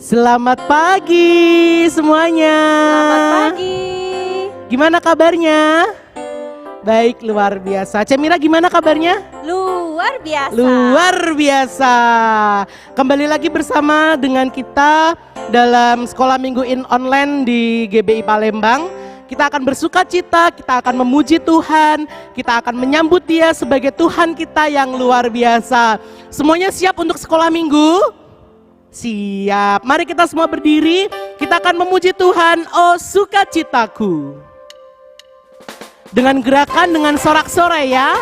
Selamat pagi semuanya. Selamat pagi. Gimana kabarnya? Baik, luar biasa. Cemira gimana kabarnya? Luar biasa. Luar biasa. Kembali lagi bersama dengan kita dalam sekolah minggu online di GBI Palembang. Kita akan bersuka cita, kita akan memuji Tuhan, kita akan menyambut Dia sebagai Tuhan kita yang luar biasa. Semuanya siap untuk sekolah minggu? Siap. Mari kita semua berdiri, kita akan memuji Tuhan, oh sukacitaku. Dengan gerakan, dengan sorak-sorai ya.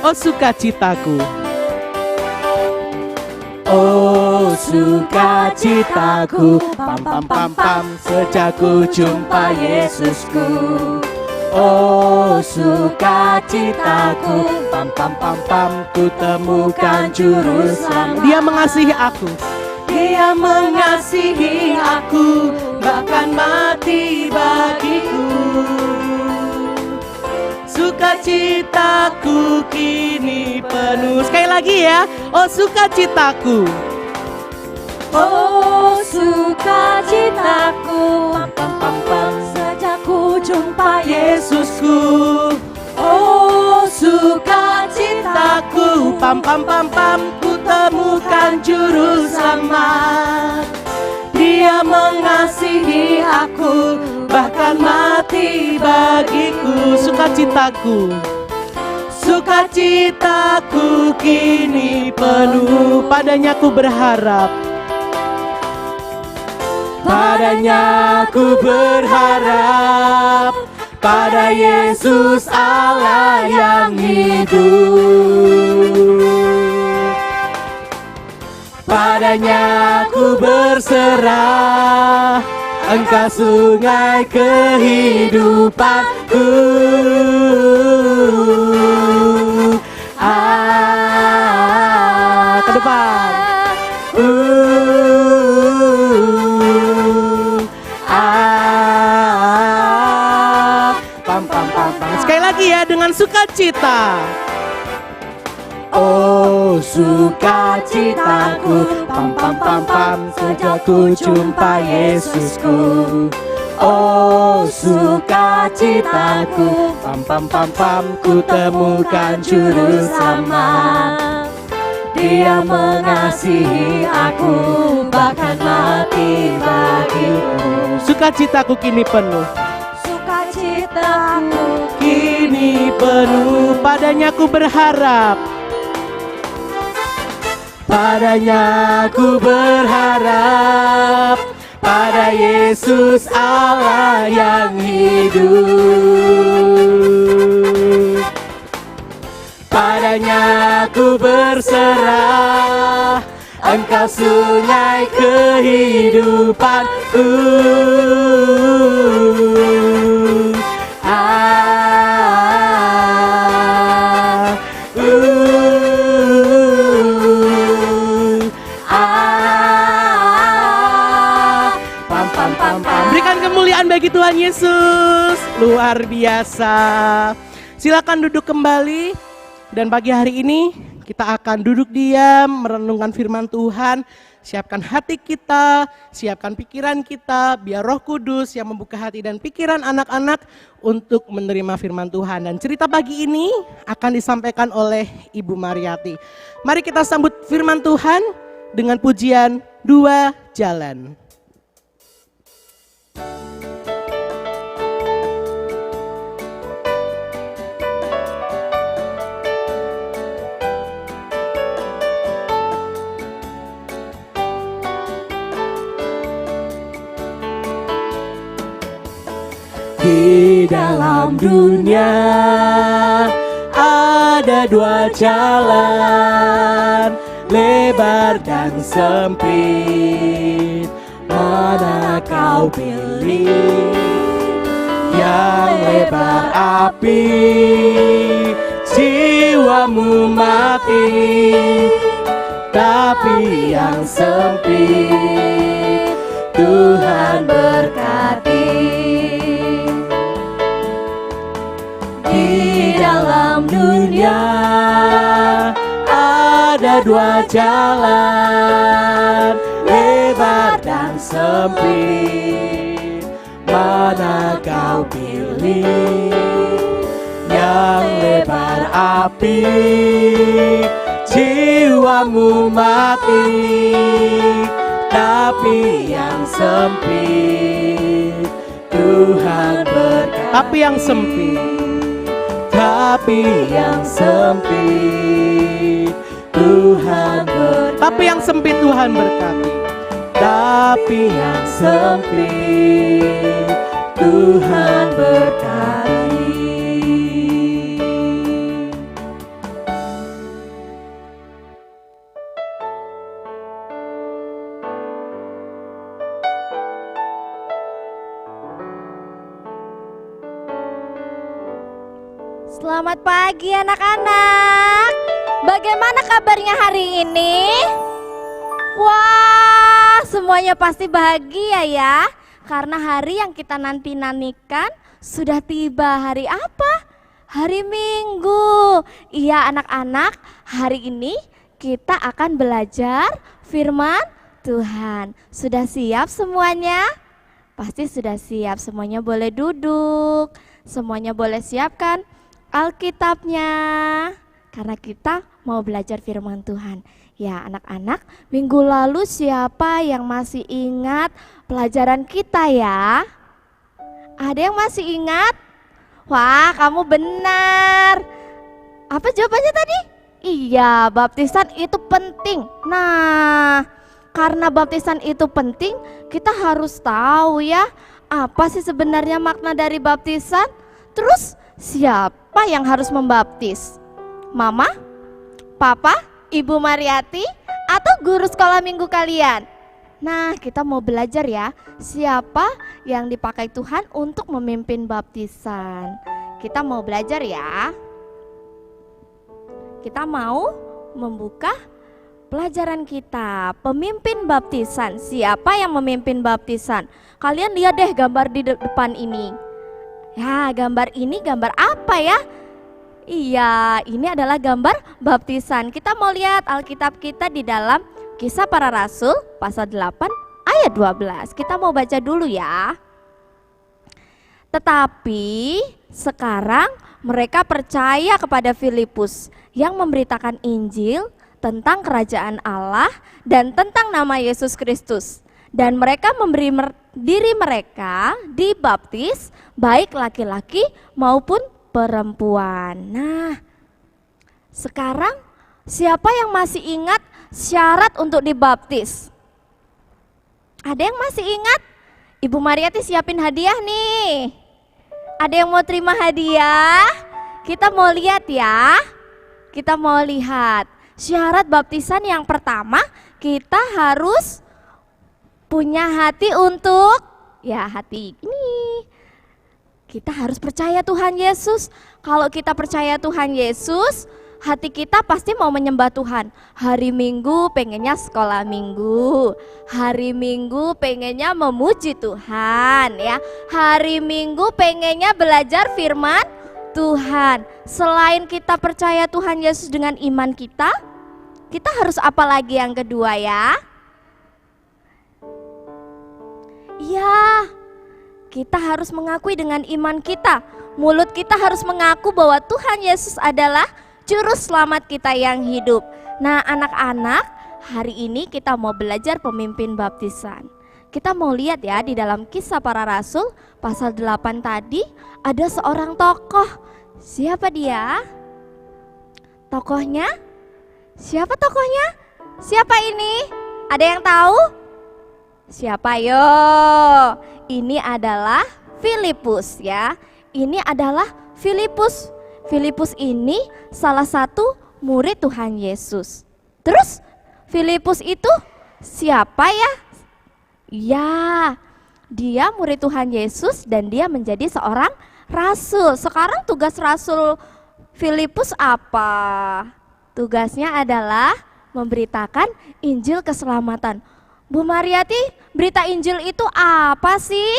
Oh sukacitaku. Oh sukacitaku, pam pam pam pam, sejak ku jumpa Yesusku. Oh sukacitaku, pam pam pam pam, ku temukan juru selamat. Dia mengasihi aku. Dia mengasihi aku, bahkan mati bagiku. Sukacitaku kini penuh. Sekali lagi ya. Oh sukacitaku. Oh sukacitaku, Pam pam pam pam, sejak ku jumpa Yesusku. Oh sukacitaku, pam pam pam pam, ku temukan juru selamat. Dia mengasihi aku, bahkan mati bagiku. Sukacitaku, sukacitaku kini penuh. Padanya ku berharap, padanya ku berharap, pada Yesus Allah yang hidup. Padanya ku berserah, Engkau sungai kehidupanku. Ke depan. Pam pam pam pam. Sekali lagi ya, dengan sukacita. Oh sukacitaku, pam pam pam pam, sejak ku jumpa Yesusku. Oh sukacitaku, pam pam pam pam, ku temukan juru selamat. Dia mengasihi aku, bahkan mati bagiku. Sukacitaku kini penuh. Sukacitaku Kini penuh, padanya ku berharap. Padanya ku berharap, pada Yesus Allah yang hidup. Padanya ku berserah, Engkau sungai kehidupanku. Berikan kemuliaan bagi Tuhan Yesus. Luar biasa. Silakan duduk kembali. Dan pagi hari ini kita akan duduk diam merenungkan firman Tuhan. Siapkan hati kita, siapkan pikiran kita, biar Roh Kudus yang membuka hati dan pikiran anak-anak untuk menerima firman Tuhan. Dan cerita pagi ini akan disampaikan oleh Ibu Mariati. Mari kita sambut firman Tuhan dengan pujian Dua Jalan. Di dalam dunia ada dua jalan, lebar dan sempit. Mana kau pilih? Yang lebar api, jiwamu mati. Tapi yang sempit, Tuhan berkati. Di dalam dunia dua jalan, lebar dan sempit. Mana kau pilih? Yang lebar api, jiwamu mati. Tapi yang sempit, Tuhan berkati. Tapi yang sempit, tapi yang sempit, Tuhan berkati. Tapi yang sempit Tuhan berkati. Tapi yang sempit, Tuhan berkati. Selamat pagi anak-anak. Bagaimana kabarnya hari ini? Wah, semuanya pasti bahagia ya. Karena hari yang kita nanti-nantikan sudah tiba. Hari apa? Hari Minggu. Iya anak-anak, hari ini kita akan belajar firman Tuhan. Sudah siap semuanya? Pasti sudah siap. Semuanya boleh duduk. Semuanya boleh siapkan Alkitabnya, karena kita mau belajar firman Tuhan. Ya anak-anak, minggu lalu siapa yang masih ingat pelajaran kita ya? Ada yang masih ingat? Wah, kamu benar. Apa jawabannya tadi? Iya, baptisan itu penting. Nah, karena baptisan itu penting, kita harus tahu ya, apa sih sebenarnya makna dari baptisan? Terus siapa yang harus membaptis? Mama, Papa, Ibu Mariati, atau guru sekolah minggu kalian? Nah, kita mau belajar ya, siapa yang dipakai Tuhan untuk memimpin baptisan. Kita mau belajar ya. Kita mau membuka pelajaran kita, pemimpin baptisan. Siapa yang memimpin baptisan? Kalian lihat deh gambar di depan ini. Ya, gambar ini gambar apa ya? Iya, ini adalah gambar baptisan. Kita mau lihat Alkitab kita di dalam Kisah Para Rasul pasal 8 ayat 12. Kita mau baca dulu ya. Tetapi sekarang mereka percaya kepada Filipus yang memberitakan Injil tentang kerajaan Allah dan tentang nama Yesus Kristus. Dan mereka memberi diri mereka dibaptis baik laki-laki maupun perempuan. Nah, sekarang siapa yang masih ingat syarat untuk dibaptis? Ada yang masih ingat? Ibu Mariati siapin hadiah nih. Ada yang mau terima hadiah? Kita mau lihat ya. Kita mau lihat syarat baptisan yang pertama, kita harus punya hati untuk, ya hati ini. Kita harus percaya Tuhan Yesus. Kalau kita percaya Tuhan Yesus, hati kita pasti mau menyembah Tuhan. Hari Minggu pengennya sekolah Minggu. Hari Minggu pengennya memuji Tuhan ya. Hari Minggu pengennya belajar firman Tuhan. Selain kita percaya Tuhan Yesus dengan iman kita harus apa lagi yang kedua ya? Iya, kita harus mengakui dengan iman kita. Mulut kita harus mengaku bahwa Tuhan Yesus adalah Juru Selamat kita yang hidup. Nah anak-anak, hari ini kita mau belajar pemimpin baptisan. Kita mau lihat ya di dalam Kisah Para Rasul pasal 8 tadi ada seorang tokoh. Siapa dia? Tokohnya? Siapa tokohnya? Siapa ini? Ada yang tahu? Siapa yo? Ini adalah Filipus ya. Ini adalah Filipus. Filipus ini salah satu murid Tuhan Yesus. Terus Filipus itu siapa ya? Ya, dia murid Tuhan Yesus dan dia menjadi seorang rasul. Sekarang tugas rasul Filipus apa? Tugasnya adalah memberitakan Injil keselamatan. Bu Mariati, berita Injil itu apa sih?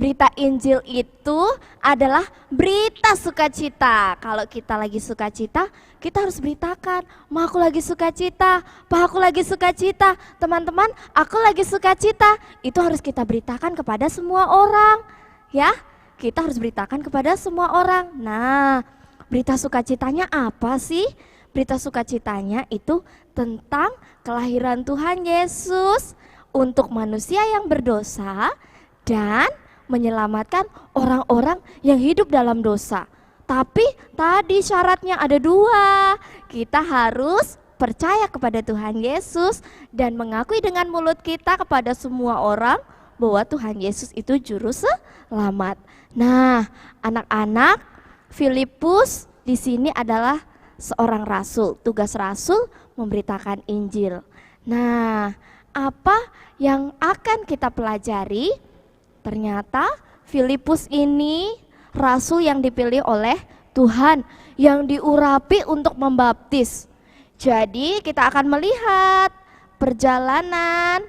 Berita Injil itu adalah berita sukacita. Kalau kita lagi sukacita, kita harus beritakan, "Ma, aku lagi sukacita, Pa, aku lagi sukacita, teman-teman, aku lagi sukacita." Itu harus kita beritakan kepada semua orang, ya. Kita harus beritakan kepada semua orang. Nah, berita sukacitanya apa sih? Berita sukacitanya itu tentang kelahiran Tuhan Yesus untuk manusia yang berdosa dan menyelamatkan orang-orang yang hidup dalam dosa. Tapi tadi syaratnya ada 2. Kita harus percaya kepada Tuhan Yesus dan mengakui dengan mulut kita kepada semua orang bahwa Tuhan Yesus itu juru selamat. Nah, anak-anak, Filipus di sini adalah seorang rasul. Tugas rasul memberitakan Injil. Nah, apa yang akan kita pelajari? Ternyata Filipus ini rasul yang dipilih oleh Tuhan, yang diurapi untuk membaptis. Jadi kita akan melihat perjalanan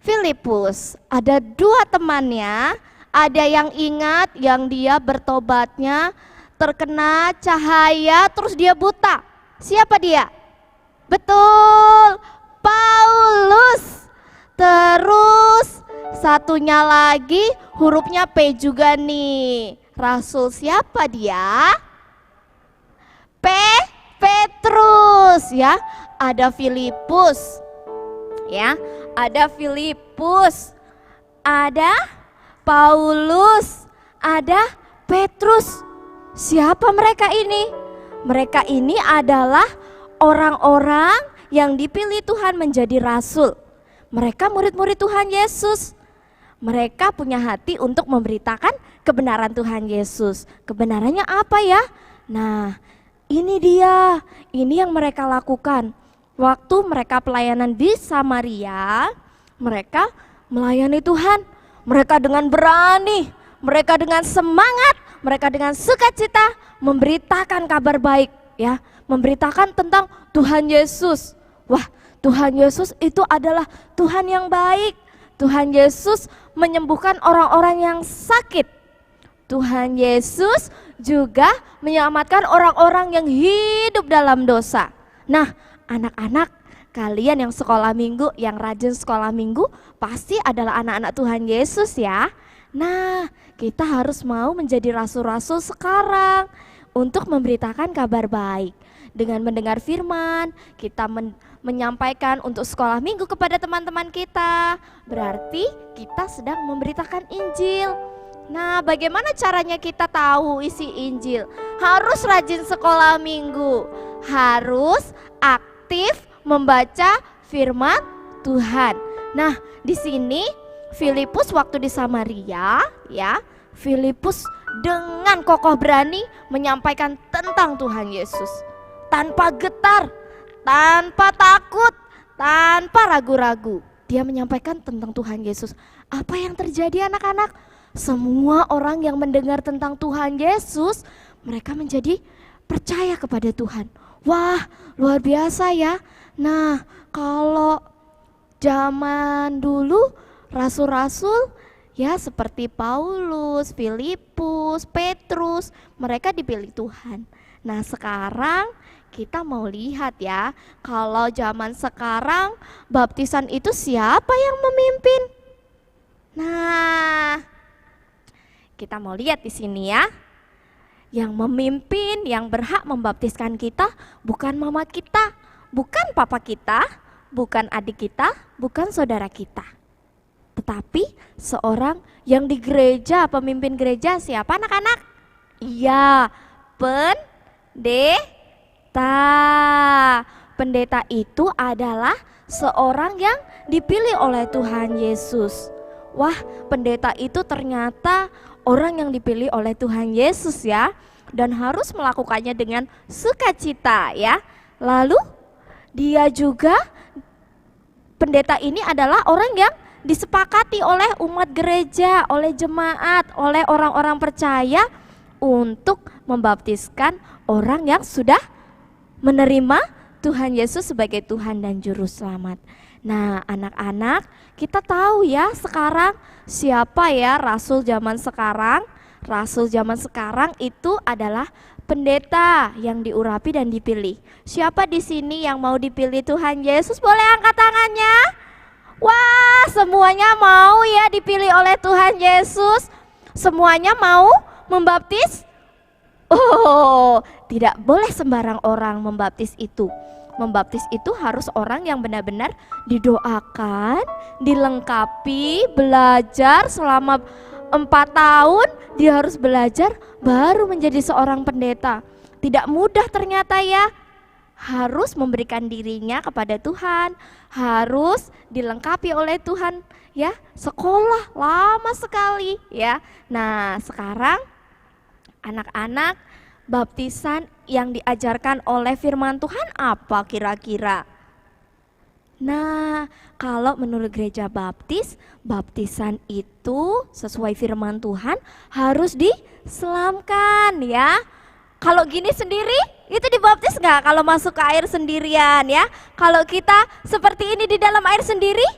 Filipus. Ada 2 temannya, ada yang ingat yang dia bertobatnya terkena cahaya terus dia buta. Siapa dia? Betul, Paulus. Terus satunya lagi hurufnya P juga nih. Rasul siapa dia? Petrus ya. Ada Filipus. Ya, ada Filipus. Ada Paulus, ada Petrus. Siapa mereka ini? Mereka ini adalah orang-orang yang dipilih Tuhan menjadi rasul. Mereka murid-murid Tuhan Yesus. Mereka punya hati untuk memberitakan kebenaran Tuhan Yesus. Kebenarannya apa ya? Nah, ini dia. Ini yang mereka lakukan. Waktu mereka pelayanan di Samaria, mereka melayani Tuhan. Mereka dengan berani, mereka dengan semangat, mereka dengan sukacita memberitakan kabar baik, ya, memberitakan tentang Tuhan Yesus. Wah, Tuhan Yesus itu adalah Tuhan yang baik. Tuhan Yesus menyembuhkan orang-orang yang sakit. Tuhan Yesus juga menyelamatkan orang-orang yang hidup dalam dosa. Nah, anak-anak, kalian yang sekolah minggu, yang rajin sekolah minggu, pasti adalah anak-anak Tuhan Yesus ya. Nah, kita harus mau menjadi rasul-rasul sekarang untuk memberitakan kabar baik. Dengan mendengar firman, kita menyampaikan untuk sekolah minggu kepada teman-teman kita. Berarti kita sedang memberitakan Injil. Nah, bagaimana caranya kita tahu isi Injil? Harus rajin sekolah minggu, harus aktif membaca firman Tuhan. Nah, di sini Filipus waktu di Samaria, ya, Filipus dengan kokoh berani menyampaikan tentang Tuhan Yesus. Tanpa getar, tanpa takut, tanpa ragu-ragu. Dia menyampaikan tentang Tuhan Yesus. Apa yang terjadi anak-anak? Semua orang yang mendengar tentang Tuhan Yesus, mereka menjadi percaya kepada Tuhan. Wah, luar biasa ya. Nah, kalau zaman dulu rasul-rasul ya seperti Paulus, Filipus, Petrus, mereka dipilih Tuhan. Nah, sekarang kita mau lihat ya, kalau zaman sekarang baptisan itu siapa yang memimpin? Nah, kita mau lihat di sini ya. Yang memimpin, yang berhak membaptiskan kita bukan mama kita, bukan papa kita, bukan adik kita, bukan saudara kita. Tetapi seorang yang di gereja, pemimpin gereja siapa anak-anak? Iya, pendeta. Pendeta itu adalah seorang yang dipilih oleh Tuhan Yesus. Wah, pendeta itu ternyata orang yang dipilih oleh Tuhan Yesus ya, dan harus melakukannya dengan sukacita ya. Lalu dia juga, pendeta ini adalah orang yang disepakati oleh umat gereja, oleh jemaat, oleh orang-orang percaya untuk membaptiskan orang yang sudah menerima Tuhan Yesus sebagai Tuhan dan Juru Selamat. Nah, anak-anak, kita tahu ya sekarang siapa ya rasul zaman sekarang? Rasul zaman sekarang itu adalah pendeta yang diurapi dan dipilih. Siapa di sini yang mau dipilih Tuhan Yesus? Boleh angkat tangannya? Wah, semuanya mau ya dipilih oleh Tuhan Yesus. Semuanya mau membaptis? Oh, tidak boleh sembarang orang membaptis itu. Membaptis itu harus orang yang benar-benar didoakan, dilengkapi, belajar selama 4 tahun. Dia harus belajar baru menjadi seorang pendeta. Tidak mudah ternyata ya. Harus memberikan dirinya kepada Tuhan, harus dilengkapi oleh Tuhan ya. Sekolah lama sekali ya. Nah, sekarang anak-anak, baptisan yang diajarkan oleh firman Tuhan apa kira-kira? Nah, kalau menurut gereja baptis, baptisan itu sesuai firman Tuhan harus diselamkan ya. Kalau gini sendiri, itu dibaptis nggak kalau masuk ke air sendirian ya? Kalau kita seperti ini di dalam air sendiri?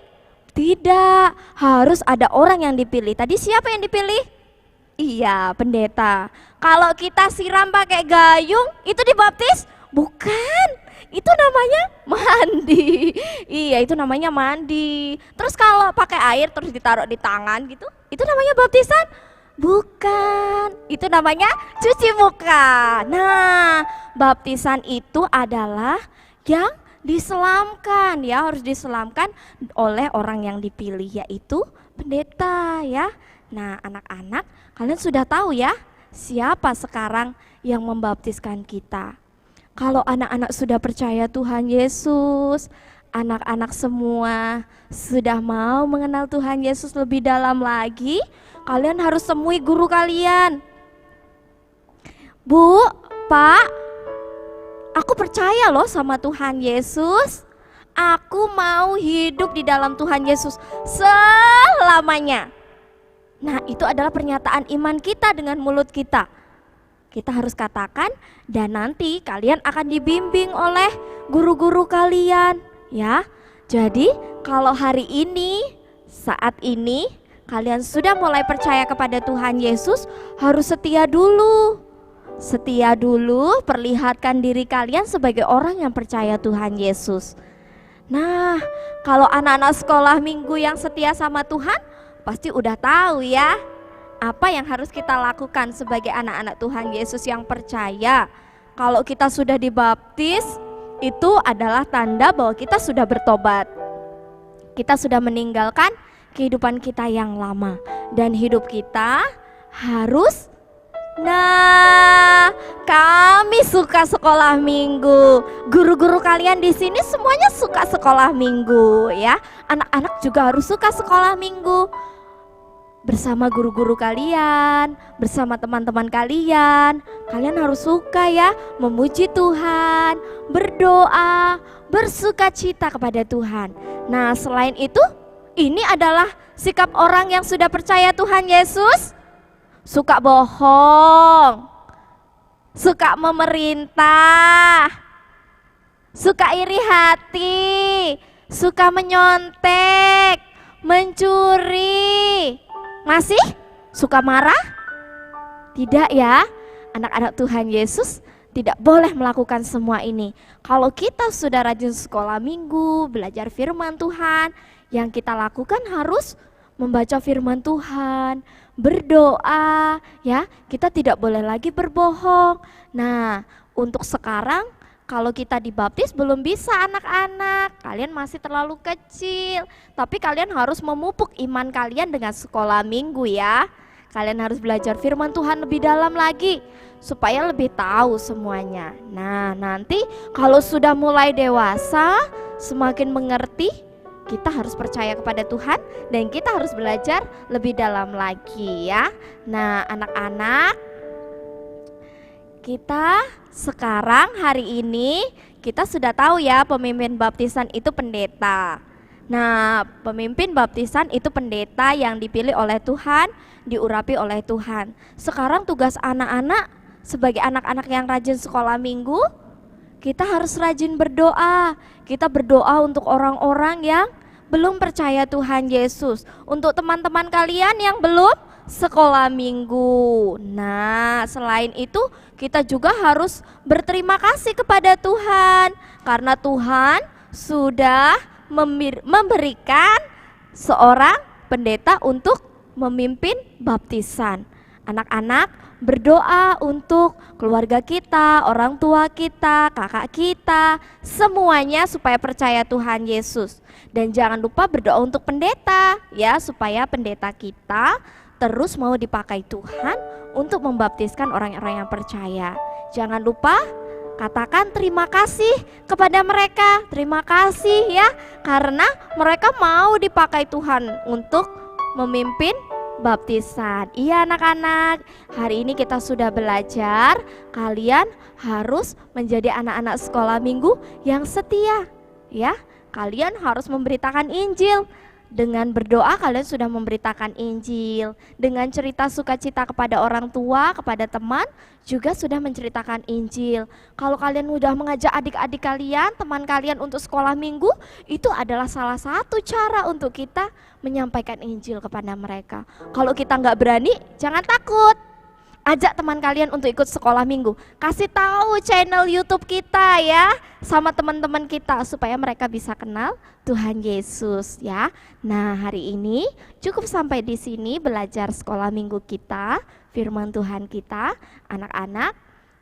Tidak, harus ada orang yang dipilih. Tadi siapa yang dipilih? Iya, pendeta. Kalau kita siram pakai gayung, itu dibaptis? Bukan, itu namanya mandi. Iya, itu namanya mandi. Terus kalau pakai air terus ditaruh di tangan gitu, itu namanya baptisan? Bukan, itu namanya cuci muka. Nah, baptisan itu adalah yang diselamkan ya, harus diselamkan oleh orang yang dipilih, yaitu pendeta ya. Nah, anak-anak, kalian sudah tahu ya siapa sekarang yang membaptiskan kita. Kalau anak-anak sudah percaya Tuhan Yesus, anak-anak semua sudah mau mengenal Tuhan Yesus lebih dalam lagi, kalian harus temui guru kalian. Bu, Pak, aku percaya loh sama Tuhan Yesus. Aku mau hidup di dalam Tuhan Yesus selamanya. Nah, itu adalah pernyataan iman kita dengan mulut kita. Kita harus katakan, dan nanti kalian akan dibimbing oleh guru-guru kalian ya. Jadi kalau hari ini, saat ini kalian sudah mulai percaya kepada Tuhan Yesus, harus setia dulu. Setia dulu, perlihatkan diri kalian sebagai orang yang percaya Tuhan Yesus. Nah, kalau anak-anak sekolah minggu yang setia sama Tuhan, pasti udah tahu ya apa yang harus kita lakukan sebagai anak-anak Tuhan Yesus yang percaya. Kalau kita sudah dibaptis, itu adalah tanda bahwa kita sudah bertobat. Kita sudah meninggalkan kehidupan kita yang lama, dan hidup kita harus, nah, kami suka sekolah minggu. Guru-guru kalian di sini semuanya suka sekolah minggu ya. Anak-anak juga harus suka sekolah minggu. Bersama guru-guru kalian, bersama teman-teman kalian, kalian harus suka ya memuji Tuhan, berdoa, bersukacita kepada Tuhan. Nah, selain itu, ini adalah sikap orang yang sudah percaya Tuhan Yesus. Suka bohong, suka memerintah, suka iri hati, suka menyontek, mencuri. Masih suka marah? Tidak ya, anak-anak Tuhan Yesus tidak boleh melakukan semua ini. Kalau kita sudah rajin sekolah minggu, belajar firman Tuhan, yang kita lakukan harus membaca firman Tuhan, berdoa ya. Kita tidak boleh lagi berbohong. Nah, untuk sekarang kalau kita dibaptis belum bisa anak-anak, kalian masih terlalu kecil. Tapi kalian harus memupuk iman kalian dengan sekolah minggu ya. Kalian harus belajar firman Tuhan lebih dalam lagi supaya lebih tahu semuanya. Nah, nanti kalau sudah mulai dewasa, semakin mengerti, kita harus percaya kepada Tuhan dan kita harus belajar lebih dalam lagi ya. Nah, anak-anak, kita sekarang hari ini kita sudah tahu ya pemimpin baptisan itu pendeta. Nah, pemimpin baptisan itu pendeta yang dipilih oleh Tuhan, diurapi oleh Tuhan. Sekarang tugas anak-anak sebagai anak-anak yang rajin sekolah minggu, kita harus rajin berdoa. Kita berdoa untuk orang-orang yang belum percaya Tuhan Yesus, untuk teman-teman kalian yang belum sekolah minggu. Nah, selain itu kita juga harus berterima kasih kepada Tuhan karena Tuhan sudah memberikan seorang pendeta untuk memimpin baptisan. Anak-anak berdoa untuk keluarga kita, orang tua kita, kakak kita, semuanya supaya percaya Tuhan Yesus. Dan jangan lupa berdoa untuk pendeta ya, supaya pendeta kita terus mau dipakai Tuhan untuk membaptiskan orang-orang yang percaya. Jangan lupa katakan terima kasih kepada mereka. Terima kasih ya, karena mereka mau dipakai Tuhan untuk memimpin baptisan. Iya anak-anak, hari ini kita sudah belajar kalian harus menjadi anak-anak sekolah minggu yang setia ya. Kalian harus memberitakan Injil. Dengan berdoa kalian sudah memberitakan Injil. Dengan cerita sukacita kepada orang tua, kepada teman, juga sudah menceritakan Injil. Kalau kalian sudah mengajak adik-adik kalian, teman kalian untuk sekolah minggu, itu adalah salah satu cara untuk kita menyampaikan Injil kepada mereka. Kalau kita nggak berani, jangan takut. Ajak teman kalian untuk ikut sekolah minggu. Kasih tahu channel YouTube kita ya, sama teman-teman kita supaya mereka bisa kenal Tuhan Yesus ya. Nah, hari ini cukup sampai di sini belajar sekolah minggu kita, firman Tuhan kita. Anak-anak,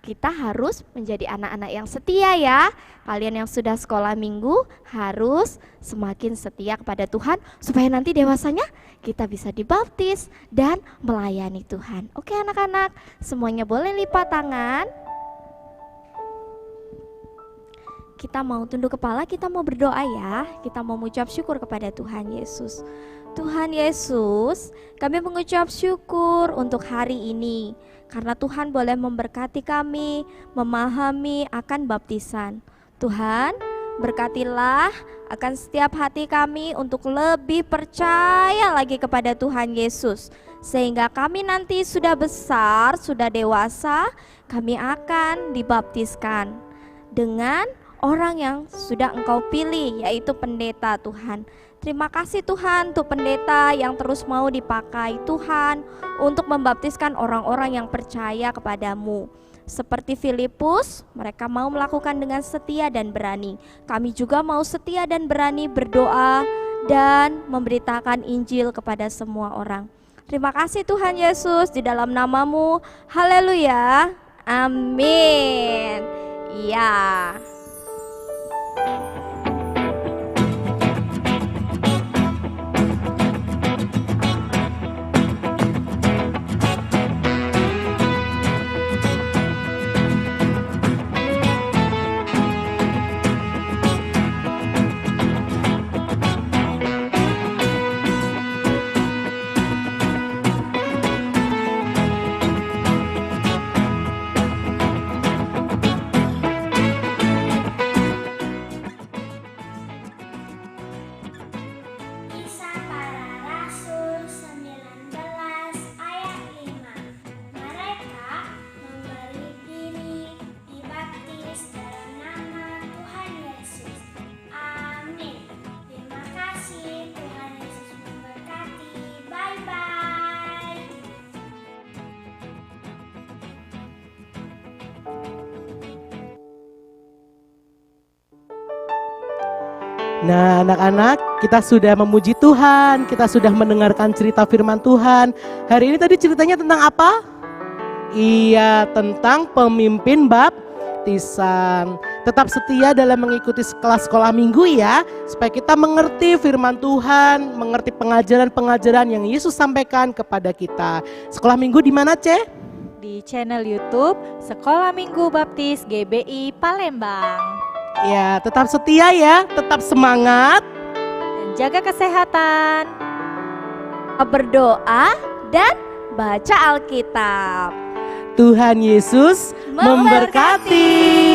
kita harus menjadi anak-anak yang setia ya. Kalian yang sudah sekolah minggu harus semakin setia kepada Tuhan supaya nanti dewasanya kita bisa dibaptis dan melayani Tuhan. Oke anak-anak, semuanya boleh lipat tangan. Kita mau tunduk kepala, kita mau berdoa ya. Kita mau mengucap syukur kepada Tuhan Yesus. Tuhan Yesus, kami mengucap syukur untuk hari ini karena Tuhan boleh memberkati kami, memahami akan baptisan. Tuhan, berkatilah akan setiap hati kami untuk lebih percaya lagi kepada Tuhan Yesus. Sehingga kami nanti sudah besar, sudah dewasa, kami akan dibaptiskan dengan orang yang sudah Engkau pilih, yaitu pendeta Tuhan. Terima kasih Tuhan untuk pendeta yang terus mau dipakai Tuhan untuk membaptiskan orang-orang yang percaya kepadamu. Seperti Filipus, mereka mau melakukan dengan setia dan berani. Kami juga mau setia dan berani berdoa dan memberitakan Injil kepada semua orang. Terima kasih Tuhan Yesus, di dalam nama-Mu. Haleluya. Amin. Ya. Kisah Para Rasul 19 ayat 5. Mereka memberi diri dibaptis dalam nama Tuhan Yesus. Amin. Terima kasih, Tuhan Yesus memberkati. Bye-bye. Nah anak-anak, kita sudah memuji Tuhan, kita sudah mendengarkan cerita firman Tuhan. Hari ini tadi ceritanya tentang apa? Iya, tentang pemimpin baptisan. Tetap setia dalam mengikuti kelas sekolah minggu ya, supaya kita mengerti firman Tuhan, mengerti pengajaran-pengajaran yang Yesus sampaikan kepada kita. Sekolah minggu di mana, Ce? Di channel YouTube Sekolah Minggu Baptis GBI Palembang. Ya, tetap setia ya, tetap semangat. Dan jaga kesehatan. Berdoa dan baca Alkitab. Tuhan Yesus memberkati.